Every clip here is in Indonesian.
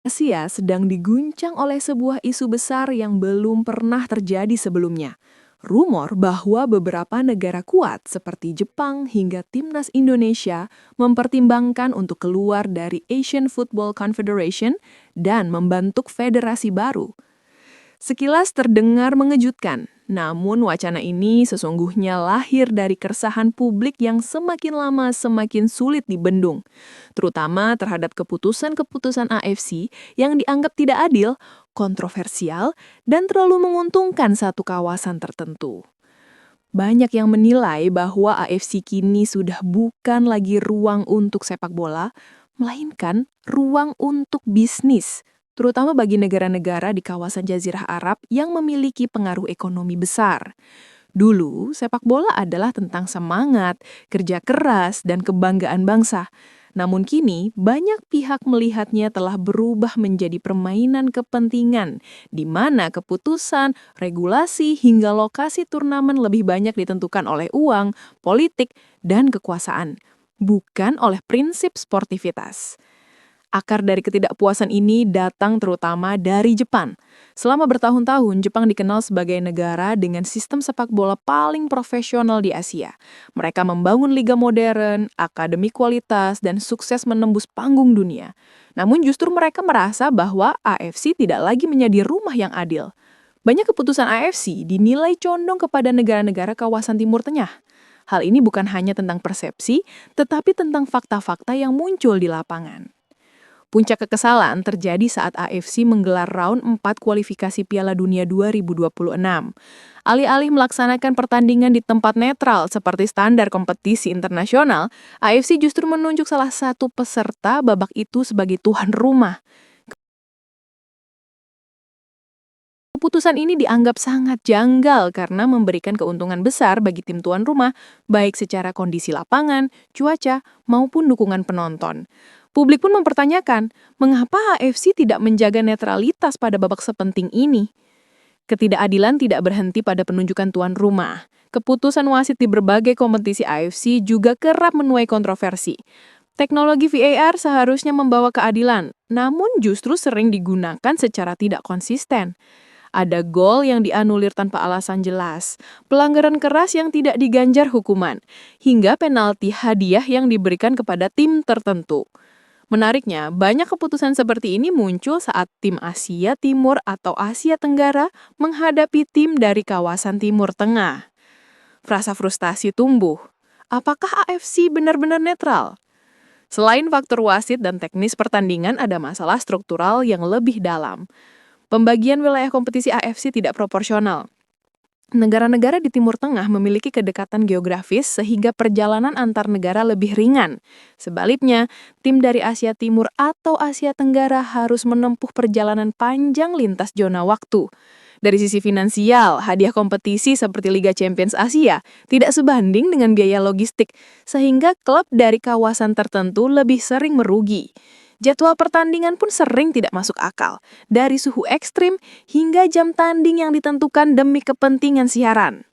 Asia sedang diguncang oleh sebuah isu besar yang belum pernah terjadi sebelumnya. Rumor bahwa beberapa negara kuat seperti Jepang hingga timnas Indonesia mempertimbangkan untuk keluar dari Asian Football Confederation dan membentuk federasi baru. Sekilas terdengar mengejutkan, namun wacana ini sesungguhnya lahir dari keresahan publik yang semakin lama semakin sulit dibendung, terutama terhadap keputusan-keputusan AFC yang dianggap tidak adil, kontroversial, dan terlalu menguntungkan satu kawasan tertentu. Banyak yang menilai bahwa AFC kini sudah bukan lagi ruang untuk sepak bola, melainkan ruang untuk bisnis, terutama bagi negara-negara di kawasan Jazirah Arab yang memiliki pengaruh ekonomi besar. Dulu, sepak bola adalah tentang semangat, kerja keras, dan kebanggaan bangsa. Namun kini, banyak pihak melihatnya telah berubah menjadi permainan kepentingan, di mana keputusan, regulasi, hingga lokasi turnamen lebih banyak ditentukan oleh uang, politik, dan kekuasaan, bukan oleh prinsip sportivitas. Akar dari ketidakpuasan ini datang terutama dari Jepang. Selama bertahun-tahun, Jepang dikenal sebagai negara dengan sistem sepak bola paling profesional di Asia. Mereka membangun liga modern, akademi kualitas, dan sukses menembus panggung dunia. Namun justru mereka merasa bahwa AFC tidak lagi menjadi rumah yang adil. Banyak keputusan AFC dinilai condong kepada negara-negara kawasan Timur Tengah. Hal ini bukan hanya tentang persepsi, tetapi tentang fakta-fakta yang muncul di lapangan. Puncak kekesalan terjadi saat AFC menggelar round 4 kualifikasi Piala Dunia 2026. Alih-alih melaksanakan pertandingan di tempat netral seperti standar kompetisi internasional, AFC justru menunjuk salah satu peserta babak itu sebagai tuan rumah. Keputusan ini dianggap sangat janggal karena memberikan keuntungan besar bagi tim tuan rumah, baik secara kondisi lapangan, cuaca, maupun dukungan penonton. Publik pun mempertanyakan, mengapa AFC tidak menjaga netralitas pada babak sepenting ini? Ketidakadilan tidak berhenti pada penunjukan tuan rumah. Keputusan wasit di berbagai kompetisi AFC juga kerap menuai kontroversi. Teknologi VAR seharusnya membawa keadilan, namun justru sering digunakan secara tidak konsisten. Ada gol yang dianulir tanpa alasan jelas, pelanggaran keras yang tidak diganjar hukuman, hingga penalti hadiah yang diberikan kepada tim tertentu. Menariknya, banyak keputusan seperti ini muncul saat tim Asia Timur atau Asia Tenggara menghadapi tim dari kawasan Timur Tengah. Frasa frustasi tumbuh. Apakah AFC benar-benar netral? Selain faktor wasit dan teknis pertandingan, ada masalah struktural yang lebih dalam. Pembagian wilayah kompetisi AFC tidak proporsional. Negara-negara di Timur Tengah memiliki kedekatan geografis sehingga perjalanan antar negara lebih ringan. Sebaliknya, tim dari Asia Timur atau Asia Tenggara harus menempuh perjalanan panjang lintas zona waktu. Dari sisi finansial, hadiah kompetisi seperti Liga Champions Asia tidak sebanding dengan biaya logistik, sehingga klub dari kawasan tertentu lebih sering merugi. Jadwal pertandingan pun sering tidak masuk akal, dari suhu ekstrim hingga jam tanding yang ditentukan demi kepentingan siaran.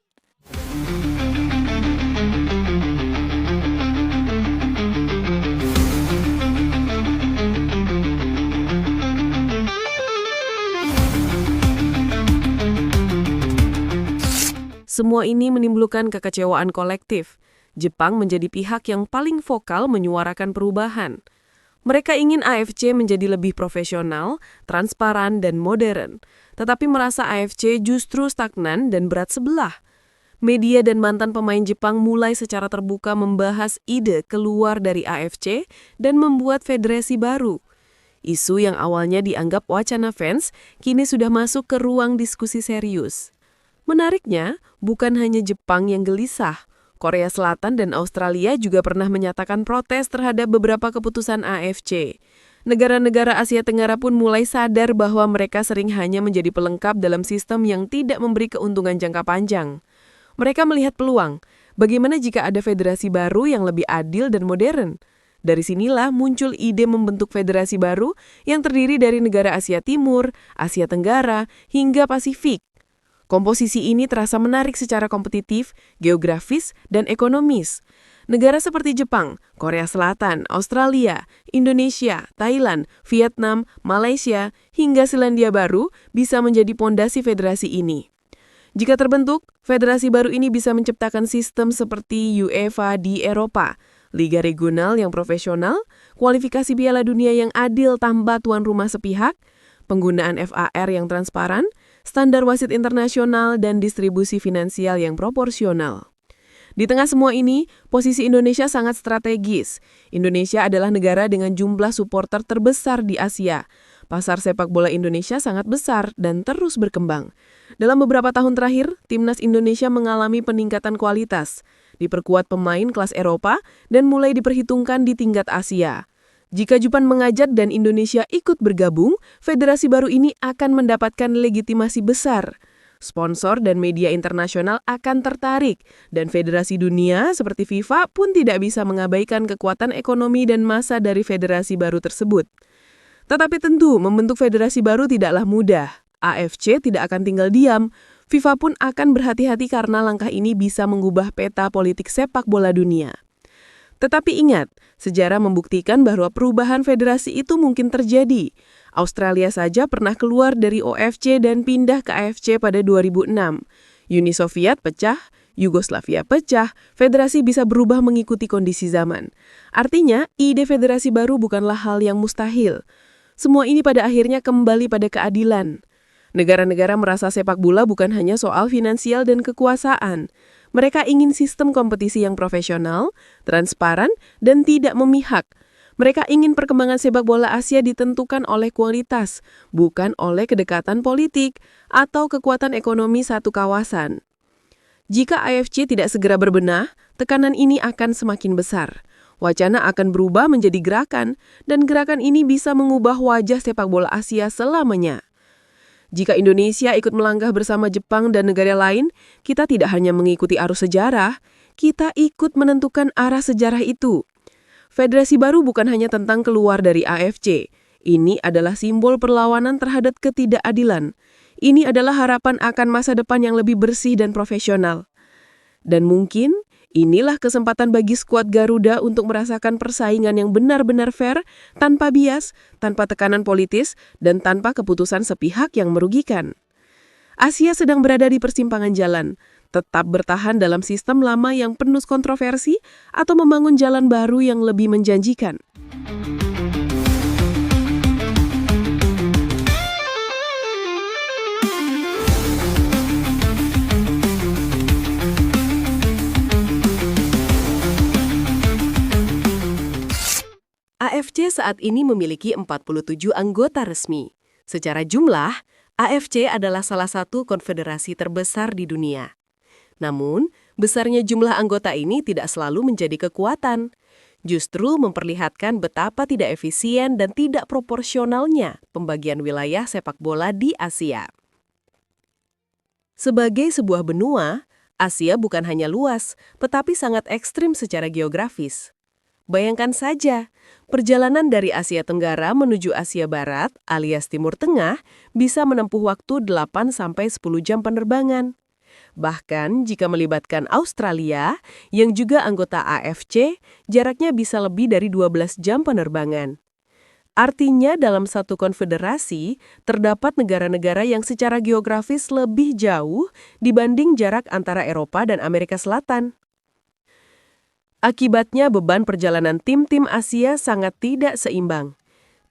Semua ini menimbulkan kekecewaan kolektif. Jepang menjadi pihak yang paling vokal menyuarakan perubahan. Mereka ingin AFC menjadi lebih profesional, transparan, dan modern. Tetapi merasa AFC justru stagnan dan berat sebelah. Media dan mantan pemain Jepang mulai secara terbuka membahas ide keluar dari AFC dan membuat federasi baru. Isu yang awalnya dianggap wacana fans, kini sudah masuk ke ruang diskusi serius. Menariknya, bukan hanya Jepang yang gelisah. Korea Selatan dan Australia juga pernah menyatakan protes terhadap beberapa keputusan AFC. Negara-negara Asia Tenggara pun mulai sadar bahwa mereka sering hanya menjadi pelengkap dalam sistem yang tidak memberi keuntungan jangka panjang. Mereka melihat peluang, bagaimana jika ada federasi baru yang lebih adil dan modern. Dari sinilah muncul ide membentuk federasi baru yang terdiri dari negara Asia Timur, Asia Tenggara, hingga Pasifik. Komposisi ini terasa menarik secara kompetitif, geografis, dan ekonomis. Negara seperti Jepang, Korea Selatan, Australia, Indonesia, Thailand, Vietnam, Malaysia, hingga Selandia Baru bisa menjadi pondasi federasi ini. Jika terbentuk, federasi baru ini bisa menciptakan sistem seperti UEFA di Eropa, liga regional yang profesional, kualifikasi Piala Dunia yang adil tanpa tuan rumah sepihak, penggunaan VAR yang transparan, standar wasit internasional, dan distribusi finansial yang proporsional. Di tengah semua ini, posisi Indonesia sangat strategis. Indonesia adalah negara dengan jumlah supporter terbesar di Asia. Pasar sepak bola Indonesia sangat besar dan terus berkembang. Dalam beberapa tahun terakhir, timnas Indonesia mengalami peningkatan kualitas, diperkuat pemain kelas Eropa, dan mulai diperhitungkan di tingkat Asia. Jika Jepang mengajak dan Indonesia ikut bergabung, federasi baru ini akan mendapatkan legitimasi besar. Sponsor dan media internasional akan tertarik, dan federasi dunia seperti FIFA pun tidak bisa mengabaikan kekuatan ekonomi dan massa dari federasi baru tersebut. Tetapi tentu, membentuk federasi baru tidaklah mudah. AFC tidak akan tinggal diam. FIFA pun akan berhati-hati karena langkah ini bisa mengubah peta politik sepak bola dunia. Tetapi ingat, sejarah membuktikan bahwa perubahan federasi itu mungkin terjadi. Australia saja pernah keluar dari OFC dan pindah ke AFC pada 2006. Uni Soviet pecah, Yugoslavia pecah, federasi bisa berubah mengikuti kondisi zaman. Artinya, ide federasi baru bukanlah hal yang mustahil. Semua ini pada akhirnya kembali pada keadilan. Negara-negara merasa sepak bola bukan hanya soal finansial dan kekuasaan. Mereka ingin sistem kompetisi yang profesional, transparan, dan tidak memihak. Mereka ingin perkembangan sepak bola Asia ditentukan oleh kualitas, bukan oleh kedekatan politik atau kekuatan ekonomi satu kawasan. Jika AFC tidak segera berbenah, tekanan ini akan semakin besar. Wacana akan berubah menjadi gerakan, dan gerakan ini bisa mengubah wajah sepak bola Asia selamanya. Jika Indonesia ikut melangkah bersama Jepang dan negara lain, kita tidak hanya mengikuti arus sejarah, kita ikut menentukan arah sejarah itu. Federasi baru bukan hanya tentang keluar dari AFC. Ini adalah simbol perlawanan terhadap ketidakadilan. Ini adalah harapan akan masa depan yang lebih bersih dan profesional. Dan mungkin inilah kesempatan bagi skuad Garuda untuk merasakan persaingan yang benar-benar fair, tanpa bias, tanpa tekanan politis, dan tanpa keputusan sepihak yang merugikan. Asia sedang berada di persimpangan jalan, tetap bertahan dalam sistem lama yang penuh kontroversi atau membangun jalan baru yang lebih menjanjikan. AFC saat ini memiliki 47 anggota resmi. Secara jumlah, AFC adalah salah satu konfederasi terbesar di dunia. Namun, besarnya jumlah anggota ini tidak selalu menjadi kekuatan. Justru memperlihatkan betapa tidak efisien dan tidak proporsionalnya pembagian wilayah sepak bola di Asia. Sebagai sebuah benua, Asia bukan hanya luas, tetapi sangat ekstrim secara geografis. Bayangkan saja, perjalanan dari Asia Tenggara menuju Asia Barat alias Timur Tengah bisa menempuh waktu 8-10 jam penerbangan. Bahkan jika melibatkan Australia, yang juga anggota AFC, jaraknya bisa lebih dari 12 jam penerbangan. Artinya dalam satu konfederasi, terdapat negara-negara yang secara geografis lebih jauh dibanding jarak antara Eropa dan Amerika Selatan. Akibatnya beban perjalanan tim-tim Asia sangat tidak seimbang.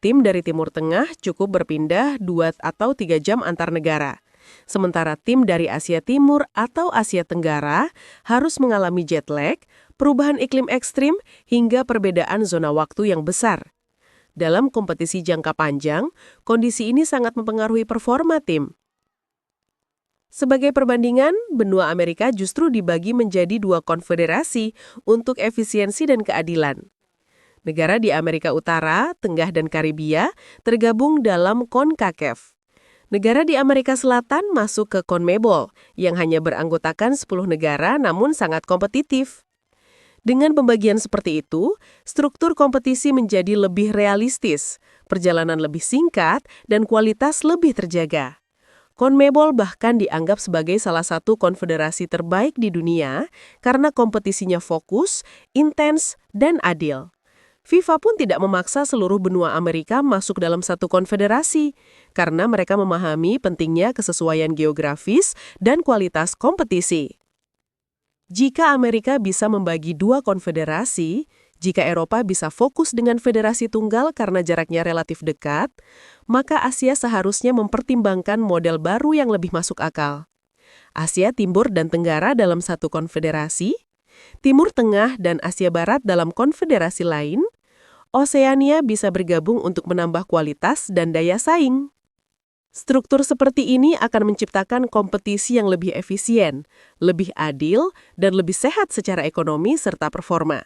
Tim dari Timur Tengah cukup berpindah 2 atau 3 jam antar negara. Sementara tim dari Asia Timur atau Asia Tenggara harus mengalami jet lag, perubahan iklim ekstrim, hingga perbedaan zona waktu yang besar. Dalam kompetisi jangka panjang, kondisi ini sangat mempengaruhi performa tim. Sebagai perbandingan, benua Amerika justru dibagi menjadi 2 konfederasi untuk efisiensi dan keadilan. Negara di Amerika Utara, Tengah, dan Karibia tergabung dalam CONCACAF. Negara di Amerika Selatan masuk ke CONMEBOL, yang hanya beranggotakan 10 negara namun sangat kompetitif. Dengan pembagian seperti itu, struktur kompetisi menjadi lebih realistis, perjalanan lebih singkat, dan kualitas lebih terjaga. CONMEBOL bahkan dianggap sebagai salah satu konfederasi terbaik di dunia karena kompetisinya fokus, intens, dan adil. FIFA pun tidak memaksa seluruh benua Amerika masuk dalam satu konfederasi, karena mereka memahami pentingnya kesesuaian geografis dan kualitas kompetisi. Jika Amerika bisa membagi dua konfederasi, jika Eropa bisa fokus dengan federasi tunggal karena jaraknya relatif dekat, maka Asia seharusnya mempertimbangkan model baru yang lebih masuk akal. Asia Timur dan Tenggara dalam satu konfederasi, Timur Tengah dan Asia Barat dalam konfederasi lain, Oseania bisa bergabung untuk menambah kualitas dan daya saing. Struktur seperti ini akan menciptakan kompetisi yang lebih efisien, lebih adil, dan lebih sehat secara ekonomi serta performa.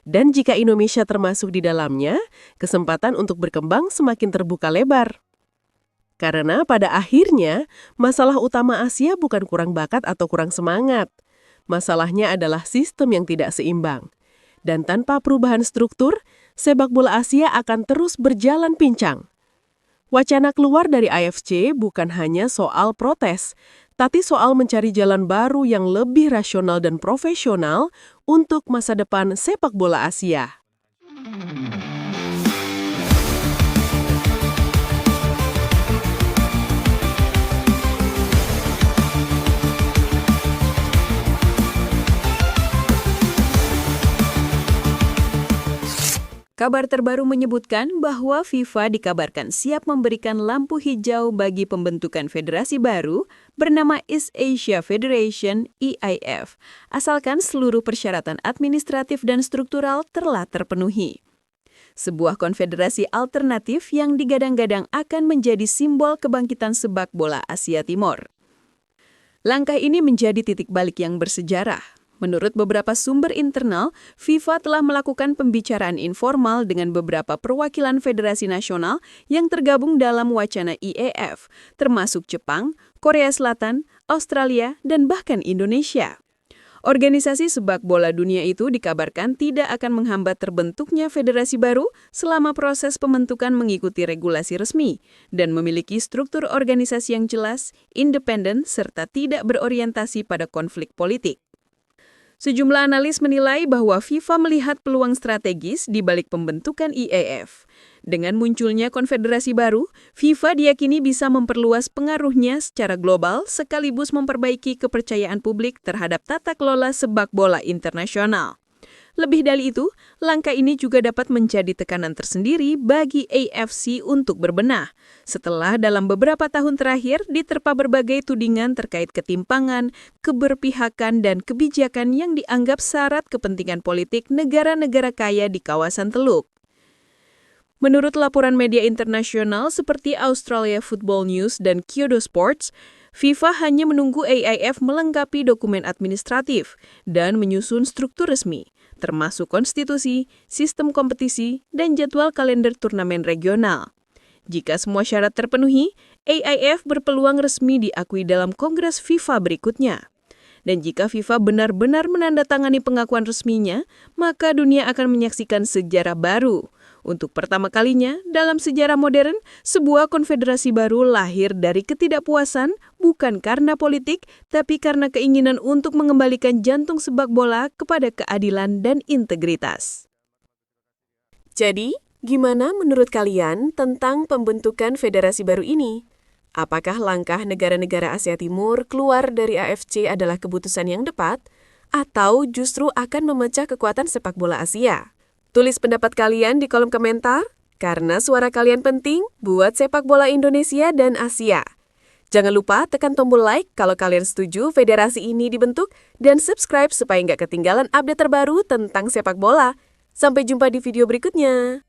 Dan jika Indonesia termasuk di dalamnya, kesempatan untuk berkembang semakin terbuka lebar. Karena pada akhirnya, masalah utama Asia bukan kurang bakat atau kurang semangat. Masalahnya adalah sistem yang tidak seimbang. Dan tanpa perubahan struktur, sepak bola Asia akan terus berjalan pincang. Wacana keluar dari AFC bukan hanya soal protes, tapi soal mencari jalan baru yang lebih rasional dan profesional untuk masa depan sepak bola Asia. Kabar terbaru menyebutkan bahwa FIFA dikabarkan siap memberikan lampu hijau bagi pembentukan federasi baru bernama East Asia Federation (EAF), asalkan seluruh persyaratan administratif dan struktural telah terpenuhi. Sebuah konfederasi alternatif yang digadang-gadang akan menjadi simbol kebangkitan sepak bola Asia Timur. Langkah ini menjadi titik balik yang bersejarah. Menurut beberapa sumber internal, FIFA telah melakukan pembicaraan informal dengan beberapa perwakilan federasi nasional yang tergabung dalam wacana EAF, termasuk Jepang, Korea Selatan, Australia, dan bahkan Indonesia. Organisasi sepak bola dunia itu dikabarkan tidak akan menghambat terbentuknya federasi baru selama proses pembentukan mengikuti regulasi resmi dan memiliki struktur organisasi yang jelas, independen, serta tidak berorientasi pada konflik politik. Sejumlah analis menilai bahwa FIFA melihat peluang strategis di balik pembentukan EAF. Dengan munculnya konfederasi baru, FIFA diyakini bisa memperluas pengaruhnya secara global sekaligus memperbaiki kepercayaan publik terhadap tata kelola sepak bola internasional. Lebih dari itu, langkah ini juga dapat menjadi tekanan tersendiri bagi AFC untuk berbenah, setelah dalam beberapa tahun terakhir diterpa berbagai tudingan terkait ketimpangan, keberpihakan, dan kebijakan yang dianggap syarat kepentingan politik negara-negara kaya di kawasan Teluk. Menurut laporan media internasional seperti Australia Football News dan Kyodo Sports, FIFA hanya menunggu AIF melengkapi dokumen administratif dan menyusun struktur resmi, termasuk konstitusi, sistem kompetisi, dan jadwal kalender turnamen regional. Jika semua syarat terpenuhi, AIF berpeluang resmi diakui dalam Kongres FIFA berikutnya. Dan jika FIFA benar-benar menandatangani pengakuan resminya, maka dunia akan menyaksikan sejarah baru. Untuk pertama kalinya dalam sejarah modern, sebuah konfederasi baru lahir dari ketidakpuasan bukan karena politik, tapi karena keinginan untuk mengembalikan jantung sepak bola kepada keadilan dan integritas. Jadi, gimana menurut kalian tentang pembentukan federasi baru ini? Apakah langkah negara-negara Asia Timur keluar dari AFC adalah keputusan yang tepat, atau justru akan memecah kekuatan sepak bola Asia? Tulis pendapat kalian di kolom komentar, karena suara kalian penting buat sepak bola Indonesia dan Asia. Jangan lupa tekan tombol like kalau kalian setuju federasi ini dibentuk, dan subscribe supaya nggak ketinggalan update terbaru tentang sepak bola. Sampai jumpa di video berikutnya.